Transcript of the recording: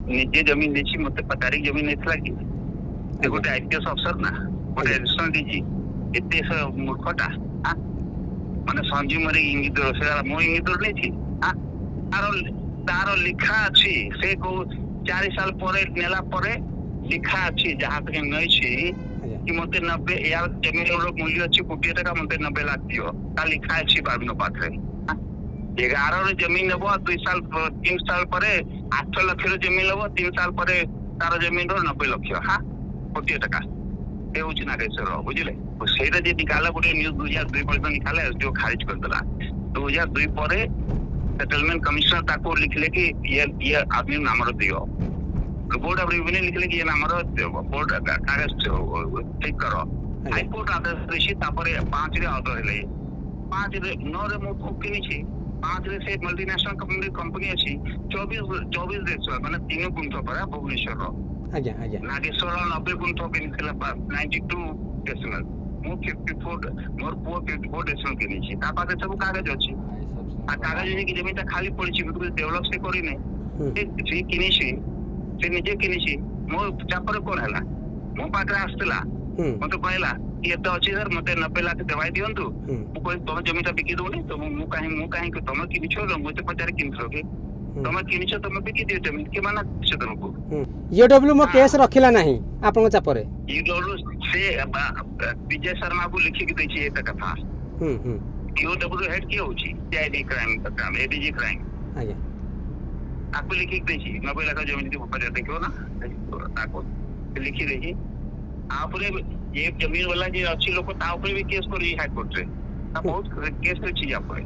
निजे जमीन देछि मते पटारी जमीन नेथला कि ते गोटे आईपीएस अफसर ना गोटे एडिशनल डीजी एते मूर्खटा माने संजीव मरी इंगित से मो इंगित नहीं थी तार तार लिखा अछि से को 4 साल परे नेला परे लिखा अछि जहां तक नहीं छी कि मते 90 यार जमीन रो मूल्य अछि कोटी टका मते 90 लाख दियो ता लिखा अछि बाबनो पाखरे 11 रो जमीन लेबो 2 साल 3 साल परे 8 लाख रो जमीन लेबो 3 साल परे तार जमीन रो 90 लाख कोटी टका ए होची नागेश्वर बुझिले सेटा जे निकाला गोटे न्यूज 2002 पर्यंत निकाला जो खारिज कर देला 2002 परे सेटलमेंट कमिश्नर ताको लिखले कि ये आदमी नामर दियो बोर्ड ऑफ रेवेन्यू लिखले कि ये नामर बोर्ड कागज ठीक करो हाई कोर्ट आदेश देछि तापरे 5 रे ऑर्डर हेले 5 रे 9 रे मो किनी छी 5 रे से मल्टीनेशनल कंपनी अछि 24 देश माने 3 गुंठ पर भुवनेश्वर रो आज्ञा आज्ञा नागेश्वर 90 गुंठ किनी थिला 92 डेसिमल मो 54 मोर पो 54 डेसिमल किनी छी ता पाके सब कागज अछि आ कागज जे कि जमीन खाली पड़ी छी बिल्कुल डेवलप से करी नै से किनी छी से निजे किनी छी मो चापर कोन हला मो पाकरा आस्तला मते कहला कि एते अछि सर मते 90 लाख देवाई दियंतु मु कोइ तम जमीनटा बिकी दोनी तो मु काहे कि तम किनी छो मते पचार किनछो के तम किनी छो तम बिकी दियो जमीन के माना छ तुमको ईडब्ल्यू मो केस रखिला नाही आपन चापरे ईडब्ल्यू से विजय शर्मा को लिखि के दै छी एटा कथा ईडब्ल्यू हेड के होची आईडी क्राइम काम एडीजी क्राइम आज्ञा आपको लिखि के दै छी 90 लाख जमीन के ऊपर देखो ना ताको लिखि दै छी आपरे ये जमीन वाला जे अच्छी लोग ता ऊपर भी केस करी हाई कोर्ट रे ता बहुत केस अछि यहाँ पर।